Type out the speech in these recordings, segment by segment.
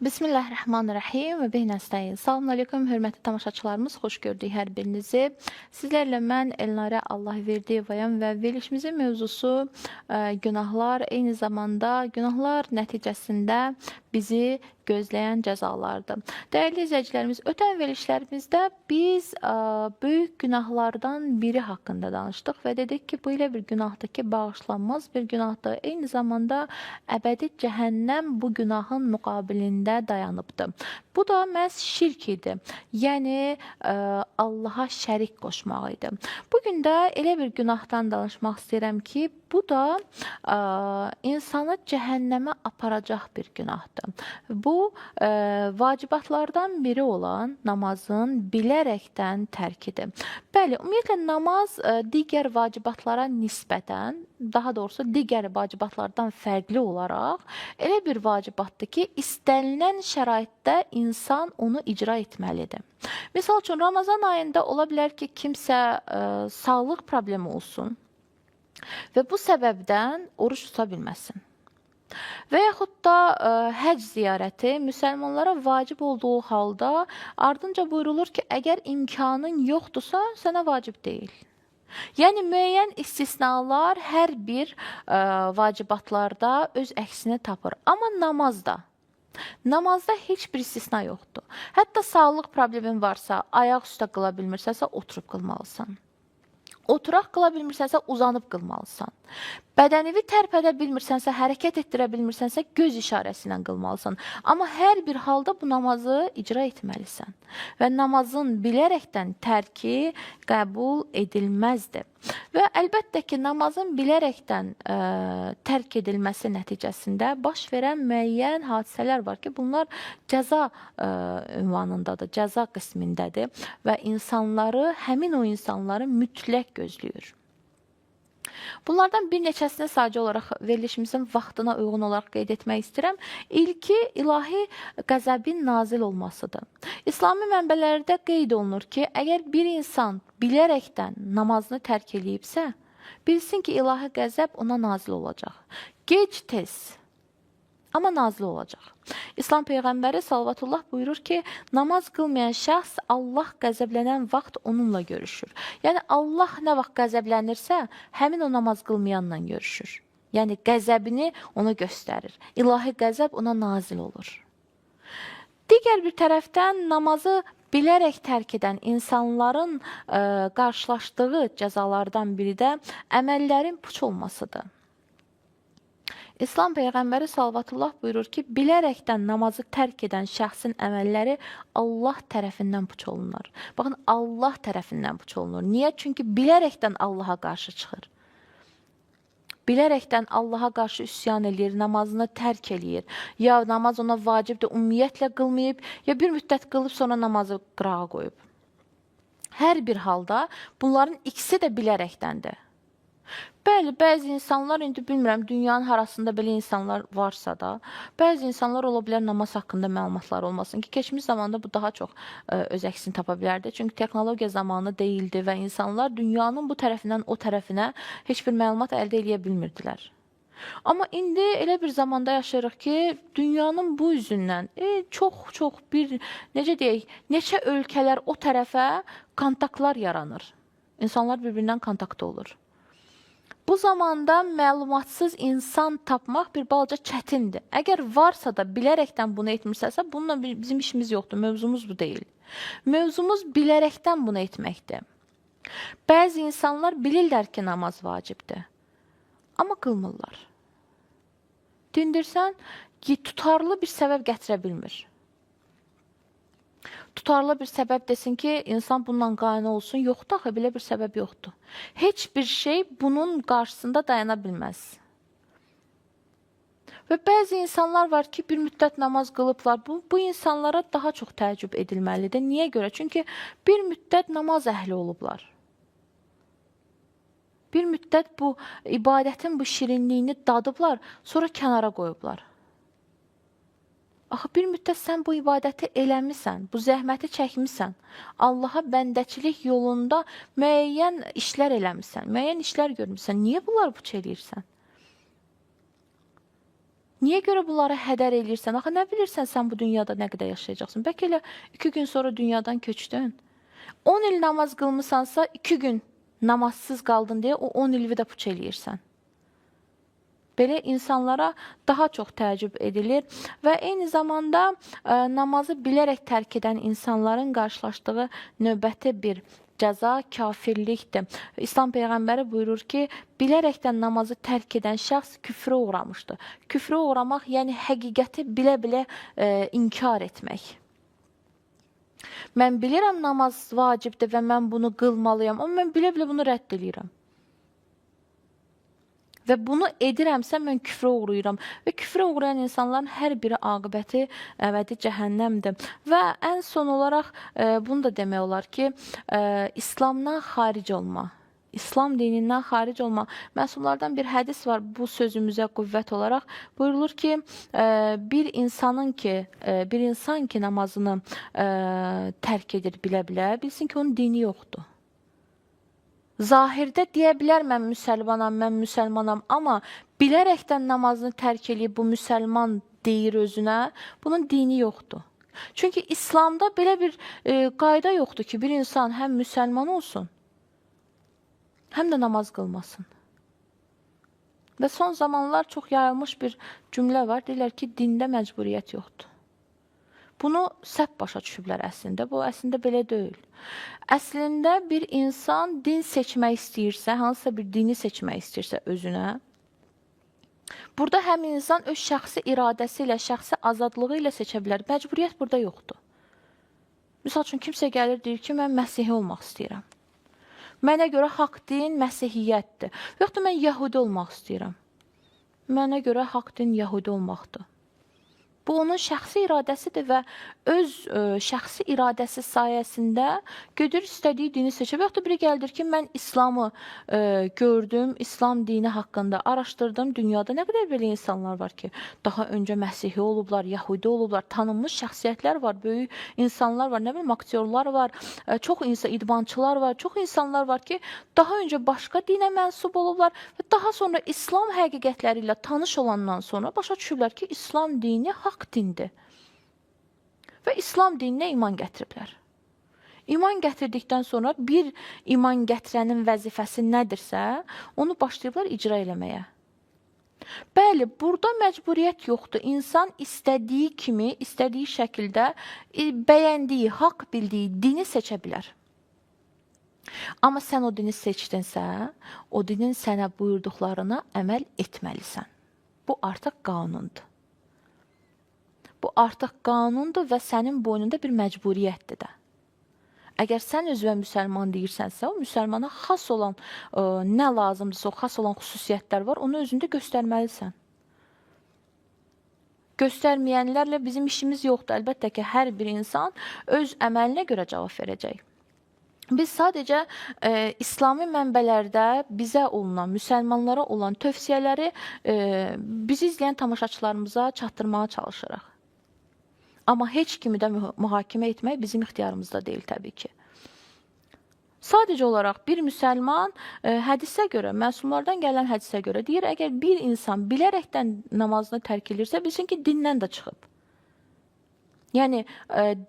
Bismillahirrahmanirrahim və beynəstəyin. Salam aleyküm, hörmətli tamaşaçılarımız, xoş gördük hər birinizi. Sizlərlə mən Elnarə Allahverdiyevayam və verilişimizin mövzusu günahlar, eyni zamanda günahlar nəticəsində bizi gözləyən cəzalardır. Dəyərli izləyicilərimiz, ötən verilişlərimizdə biz böyük günahlardan biri haqqında danışdıq və dedik ki, bu elə bir günahdır ki, bağışlanmaz bir günahdır. Eyni zamanda əbədi cəhənnəm bu günahın müqabilində dayanıbdır. Bu da məhz şirk idi. Yəni Allaha şərik qoşmaq idi. Bugün də elə bir günahdan danışmaq istəyirəm ki, bu da insanı cəhənnəmə aparacaq bir günahdır. Bu vacibatlardan biri olan namazın bilərəkdən tərkidir. Bəli, ümumiyyətlə namaz digər vacibatlara nisbətən, daha doğrusu digər vacibatlardan fərqli olaraq elə bir vacibatdır ki, istənilən şəraitdə insan onu icra etməlidir. Misal üçün, Ramazan ayında ola bilər ki, kimsə sağlıq problemi olsun və bu səbəbdən oruç tuta bilməsin. Və yaxud da həcc ziyarəti müsəlmanlara vacib olduğu halda ardınca buyurulur ki, əgər imkanın yoxdursa, sənə vacib deyil. Yəni, müəyyən istisnalar hər bir vacibatlarda öz əksini tapır. Amma namazda heç bir istisna yoxdur. Hətta sağlıq problemin varsa, ayaq üstə qıla bilmirsənsə, oturub qılmalısan. Oturaq qıla bilmirsənsə, uzanıb qılmalısan. Bədənivi tərpədə bilmirsənsə, hərəkət etdirə bilmirsənsə, göz işarəsi ilə qılmalısan. Amma hər bir halda bu namazı icra etməlisən. Və namazın bilərəkdən tərki qəbul edilməzdir. Və əlbəttə ki, namazın bilərəkdən tərk edilməsi nəticəsində baş verən müəyyən hadisələr var ki, bunlar cəza ünvanındadır, cəza qismindədir və həmin o insanları mütləq gözləyir. Bunlardan bir neçəsini sadəcə olaraq verilişimizin vaxtına uyğun olaraq qeyd etmək istəyirəm. İlki, ilahi qəzəbin nazil olmasıdır. İslami mənbələrdə qeyd olunur ki, əgər bir insan bilərəkdən namazını tərk eləyibsə, bilsin ki, ilahi qəzəb ona nazil olacaq. Gec-tez, amma nazil olacaq. İslam Peyğəmbəri sallallahu buyurur ki, namaz qılmayan şəxs Allah qəzəblənən vaxt onunla görüşür. Yəni, Allah nə vaxt qəzəblənirsə, həmin o namaz qılmayanla görüşür. Yəni, qəzəbini ona göstərir. İlahi qəzəb ona nazil olur. Digər bir tərəfdən namazı bilərək tərk edən insanların qarşılaşdığı cəzalardan biri də əməllərin puç olmasıdır. İslam Peyğəmbəri sallallahu buyurur ki, bilərəkdən namazı tərk edən şəxsin əməlləri Allah tərəfindən puç olunur. Baxın, Allah tərəfindən puç olunur. Niyə? Çünki bilərəkdən Allaha qarşı çıxır. Bilərəkdən Allaha qarşı üsyan eləyir, namazını tərk eləyir. Ya namaz ona vacibdir, ümumiyyətlə qılmayıb, ya bir müddət qılıb sonra namazı qırağa qoyub. Hər bir halda bunların ikisi də bilərəkdəndir. Bəli, bəzi insanlar, indi bilmirəm, dünyanın harasında belə insanlar varsa da, bəzi insanlar ola bilər namaz haqqında məlumatları olmasın ki, keçmiş zamanda bu daha çox öz əksini tapa bilərdi. Çünki texnologiya zamanı deyildi və insanlar dünyanın bu tərəfindən o tərəfinə heç bir məlumat əldə edə bilmirdilər. Amma indi elə bir zamanda yaşayırıq ki, dünyanın bu üzündən çox bir, necə deyək, neçə ölkələr o tərəfə kontaktlar yaranır. İnsanlar bir-birindən kontaktda olur. Bu zamanda məlumatsız insan tapmaq bir balaca çətindir. Əgər varsa da bilərəkdən bunu etmirsəsə, bununla bizim işimiz yoxdur. Mövzumuz bu deyil. Mövzumuz bilərəkdən bunu etməkdir. Bəzi insanlar bilirlər ki, namaz vacibdir. Amma qılmırlar. Dindirsən, tutarlı bir səbəb gətirə bilmir. Tutarlı bir səbəb desin ki, insan bununla qane olsun. Yoxdur, axı, belə bir səbəb yoxdur. Heç bir şey bunun qarşısında dayana bilməz. Və bəzi insanlar var ki, bir müddət namaz qılıblar. Bu insanlara daha çox təəccüb edilməlidir. Niyə görə? Çünki bir müddət namaz əhli olublar. Bir müddət bu ibadətin bu şirinliyini dadıblar, sonra kənara qoyublar. Axı bir müddət sən bu ibadəti eləmisən, bu zəhməti çəkmisən. Allaha bəndəçilik yolunda müəyyən işlər eləmisən, müəyyən işlər görmüsən. Niyə bunları puç eləyirsən? Niyə görə bunları hədər eləyirsən? Axı nə bilirsən sən bu dünyada nə qədər yaşayacaqsın? Bəlkə elə 2 gün sonra dünyadan köçdün. 10 il namaz qılmısansa 2 gün namazsız qaldın deyə o 10 ilvi də puç eləyirsən. Belə insanlara daha çox təəccüb edilir və eyni zamanda namazı bilərək tərk edən insanların qarşılaşdığı növbəti bir cəza kafirlikdir. İslam Peyğəmbəri buyurur ki, bilərəkdən namazı tərk edən şəxs küfrə uğramışdır. Küfrə uğramaq, yəni həqiqəti bilə-bilə inkar etmək. Mən bilirəm namaz vacibdir və mən bunu qılmalıyam, amma mən bilə-bilə bunu rədd edirəm. Və bunu edirəmsə mən küfrə uğrayıram. Və küfrə uğrayan insanların hər biri aqibəti əbədi cəhənnəmdir. Və ən son olaraq bunu da demək olar ki, İslamdan xaric olma. İslam dinindən xaric olma. Məsumlardan bir hədis var bu sözümüzə qüvvət olaraq. Buyurulur ki, bir insan ki namazını tərk edir bilə-bilə, bilsin ki, onun dini yoxdur. Zahirdə deyə bilər mən müsəlmanam, amma bilərəkdən namazını tərk eləyib bu müsəlman deyir özünə, bunun dini yoxdur. Çünki İslamda belə bir qayda yoxdur ki, bir insan həm müsəlman olsun, həm də namaz qılmasın. Və son zamanlar çox yayılmış bir cümlə var, deyirlər ki, dində məcburiyyət yoxdur. Bunu səhv başa düşüblər əslində. Bu əslində belə deyil. Əslində bir insan din seçmək istəyirsə, hansısa bir dini seçmək istəyirsə özünə, burada həmin insan öz şəxsi iradəsi ilə, şəxsi azadlığı ilə seçə bilər. Məcburiyyət burada yoxdur. Misal üçün, kimsə gəlir, deyir ki, mən Məsihi olmaq istəyirəm. Mənə görə haqq din Məsihiyyətdir. Yoxdur, mən Yəhudi olmaq istəyirəm. Mənə görə haqq din Yəhudi olmaqdır. Bu onun şəxsi iradəsidir və öz şəxsi iradəsi sayəsində gedir istədiyi dini seçir. Yoxdur, biri gəldir ki, mən İslamı gördüm, İslam dini haqqında araşdırdım. Dünyada nə qədər belə insanlar var ki, daha öncə Məsihi olublar, Yəhudi olublar, tanınmış şəxsiyyətlər var, böyük insanlar var, nə bilim, aktyorlar var, çox idmançılar var, çox insanlar var ki, daha öncə başqa dinə mənsub olublar və daha sonra İslam həqiqətləri ilə tanış olandan sonra başa düşürlər ki, İslam dini haqq dindir. Və İslam dininə iman gətiriblər. İman gətirdikdən sonra bir iman gətirənin vəzifəsi nədirsə, onu başlayıblar icra eləməyə. Bəli, burada məcburiyyət yoxdur. İnsan istədiyi kimi, istədiyi şəkildə bəyəndiyi, haqq bildiyi dini seçə bilər. Amma sən o dini seçdinsə, o dinin sənə buyurduqlarına əməl etməlisən. Bu artıq qanundur. Bu artıq qanundur və sənin boynunda bir məcburiyyətdir də. Əgər sən özünə müsəlman deyirsənsə, o müsəlmana xas olan, nə lazımdırsa, o xas olan xüsusiyyətlər var, onu özündə göstərməlisən. Göstərməyənlərlə bizim işimiz yoxdur. Əlbəttə ki, hər bir insan öz əməlinə görə cavab verəcək. Biz sadəcə İslami mənbələrdə bizə olunan, müsəlmanlara olan tövsiyələri bizi izləyən tamaşaçılarımıza çatdırmağa çalışırıq. Amma heç kimi də mühakimə etmək bizim ixtiyarımızda deyil təbii ki. Sadəcə olaraq bir müsəlman hədisə görə, məsumlardan gələn hədisə görə deyir, əgər bir insan bilərəkdən namazını tərk edirsə, bilsin ki, dindən də çıxıb. Yəni,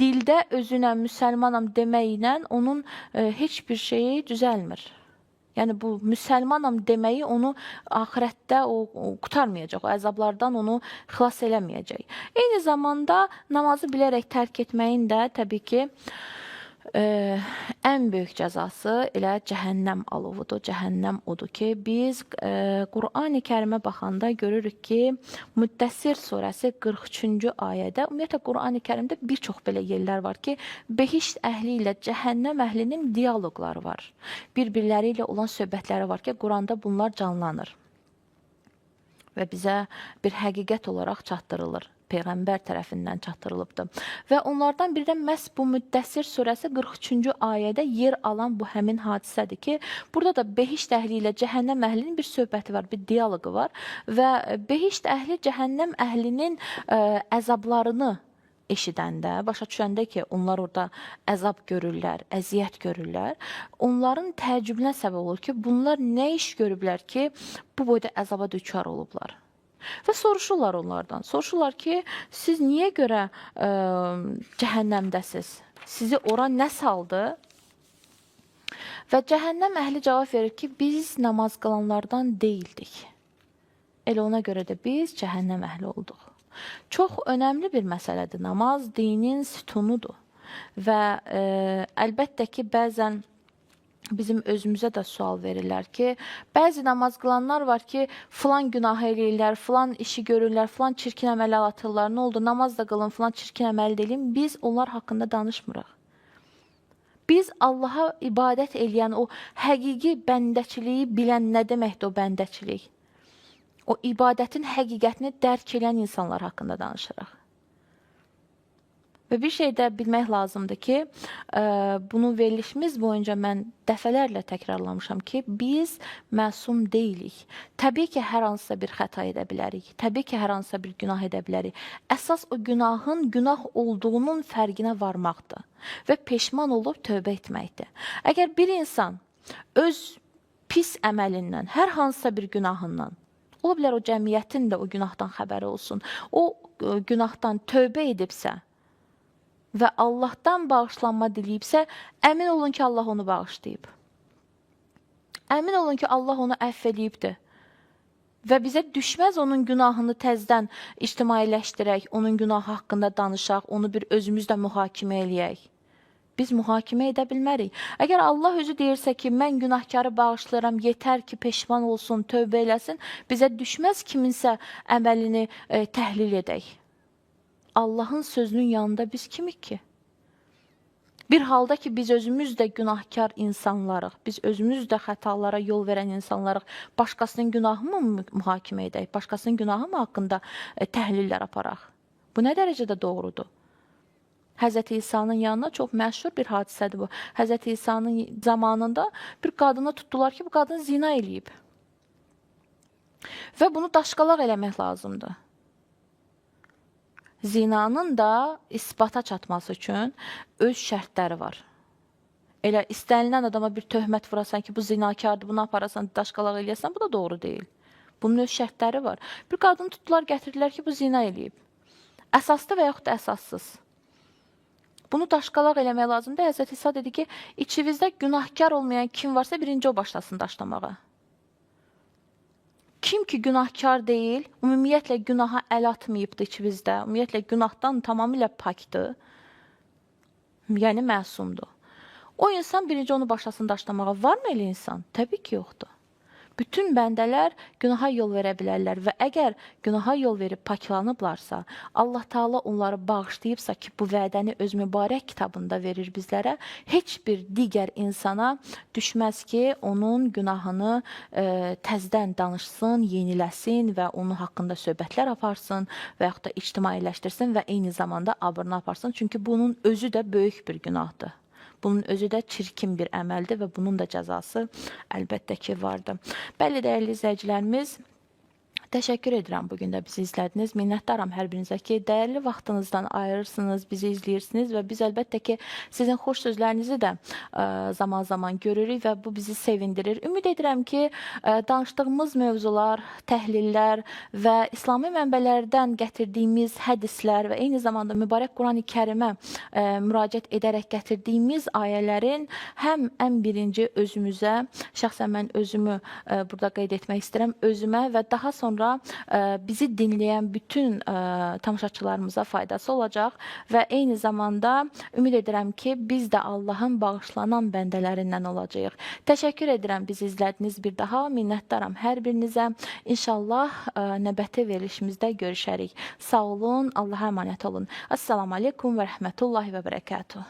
dildə özünə müsəlmanam deməklə onun heç bir şeyi düzəlmir. Yəni, bu müsəlmanam deməyi onu axirətdə qutarmayacaq, o əzablardan onu xilas eləməyəcək. Eyni zamanda namazı bilərək tərk etməyin də təbii ki, ən böyük cəzası elə cəhənnəm alovudur, cəhənnəm odur ki, biz Qur'an-ı Kərimə baxanda görürük ki, Müddəssir surəsi 43-cü ayədə, ümumiyyətlə Qur'an-ı Kərimdə bir çox belə yerlər var ki, behişt əhli ilə cəhənnəm əhlinin diyaloqları var. Bir-birləri ilə olan söhbətləri var ki, Qur'anda bunlar canlanır və bizə bir həqiqət olaraq çatdırılır. Peyğəmbər tərəfindən çatdırılıbdır. Və onlardan biri də məhz bu Müddəssir surəsi 43-cü ayədə yer alan bu həmin hadisədir ki, burada da behişt əhli ilə cəhənnəm əhlinin bir söhbəti var, bir diyaloqu var və behişt əhli cəhənnəm əhlinin əzablarını eşidəndə, başa düşəndə ki, onlar orada əzab görürlər, əziyyət görürlər, onların təəccübünə səbəb olur ki, bunlar nə iş görüblər ki, bu boyda əzaba düçar olublar. Və soruşurlar onlardan. Soruşurlar ki, siz niyə görə cəhənnəmdəsiz? Sizi ora nə saldı? Və cəhənnəm əhli cavab verir ki, biz namaz qılanlardan deyildik. Elə ona görə də biz cəhənnəm əhli olduq. Çox önəmli bir məsələdir. Namaz dinin sütunudur. Və əlbəttə ki, bəzən bizim özümüzə də sual verirlər ki, bəzi namaz qılanlar var ki, filan günah eləyirlər, filan işi görürlər, filan çirkin əmələ atırlar, nə oldu, namaz da qılın, filan çirkin əməl deyilin, biz onlar haqqında danışmırıq. Biz Allaha ibadət eləyən, o həqiqi bəndəçiliyi bilən nə deməkdir o bəndəçilik? O ibadətin həqiqətini dərk edən insanlar haqqında danışırıq. Və bir şey də bilmək lazımdır ki, bunu verilişimiz boyunca mən dəfələrlə təkrarlamışam ki, biz məsum deyilik. Təbii ki, hər hansısa bir xəta edə bilərik. Təbii ki, hər hansısa bir günah edə bilərik. Əsas o günahın günah olduğunun fərqinə varmaqdır və peşman olub tövbə etməkdir. Əgər bir insan öz pis əməlindən, hər hansısa bir günahından, ola bilər o cəmiyyətin də o günahdan xəbəri olsun, o günahdan tövbə edibsə, və Allahdan bağışlanma diləyibsə, əmin olun ki, Allah onu bağışlayıb. Əmin olun ki, Allah onu əfv edibdir. Və bizə düşməz onun günahını təzdən ictimailəşdirək, onun günahı haqqında danışaq, onu bir özümüzdə mühakimə eləyək. Biz mühakimə edə bilmərik. Əgər Allah özü deyirsə ki, mən günahkarı bağışlayıram, yetər ki, peşman olsun, tövbə eləsin, bizə düşməz kiminsə əməlini təhlil edək. Allahın sözünün yanında biz kimik ki? Bir halda ki, biz özümüz də günahkar insanlarıq, biz özümüz də xətalara yol verən insanlarıq, başqasının günahı mı mühakimə edək, başqasının günahı mı haqqında təhlillər aparaq? Bu nə dərəcədə doğrudur? Həzrəti İsa'nın yanına çox məşhur bir hadisədir bu. Həzrəti İsa'nın zamanında bir qadını tutdular ki, bu qadın zina eləyib. Və bunu daşqalaq eləmək lazımdır. Zinanın da isbata çatması üçün öz şərtləri var. Elə istənilən adama bir töhmət vurasan ki, bu zinakardır, bunu aparasan, daşqalaq eləyəsən, bu da doğru deyil. Bunun öz şərtləri var. Bir qadını tutdular, gətirdilər ki, bu zina eləyib. Əsaslı və yaxud da əsassız. Bunu daşqalaq eləmək lazımdır. Həzrət İsa dedi ki, içinizdə günahkar olmayan kim varsa birinci o başlasın daşlamağa. Kim ki günahkar deyil, ümumiyyətlə günaha əl atmayıbdır içinizdə, ümumiyyətlə günahdan tamamilə pakdır, yəni məsumdur. O insan birinci onu başlasın daşlamağa. Varmı elə insan? Təbii ki, yoxdur. Bütün bəndələr günaha yol verə bilərlər və əgər günaha yol verib paklanıblarsa, Allah Taala onları bağışlayıbsa ki, bu vədəni öz mübarək kitabında verir bizlərə, heç bir digər insana düşməz ki, onun günahını təzdən danışsın, yeniləsin və onun haqqında söhbətlər aparsın və yaxud da ictimailəşdirsin və eyni zamanda abırını aparsın. Çünki bunun özü də böyük bir günahdır. Bunun özü də çirkin bir əməldir və bunun da cəzası əlbəttə ki, vardır. Bəli, dəyərli izləyicilərimiz, təşəkkür edirəm bugün də bizi izlədiniz. Minnətdaram hər birinizə ki, dəyərli vaxtınızdan ayırırsınız, bizi izləyirsiniz və biz əlbəttə ki, sizin xoş sözlərinizi də zaman-zaman görürük və bu bizi sevindirir. Ümid edirəm ki, danışdığımız mövzular, təhlillər və İslami mənbələrdən gətirdiyimiz hədislər və eyni zamanda mübarək Qurani Kərimə müraciət edərək gətirdiyimiz ayələrin həm ən birinci özümüzə, şəxsən mən özümü burada qeyd etmək istəyirəm, özümə və daha sonra bizi dinləyən bütün tamaşaçılarımıza faydası olacaq və eyni zamanda ümid edirəm ki, biz də Allahın bağışlanan bəndələrindən olacağıq. Təşəkkür edirəm bizi izlədiniz bir daha. Minnətdaram hər birinizə. İnşallah növbəti verilişimizdə görüşərik. Sağ olun, Allaha əmanət olun. Assalamu aleykum və rəhmətullahi və bərəkətuhu.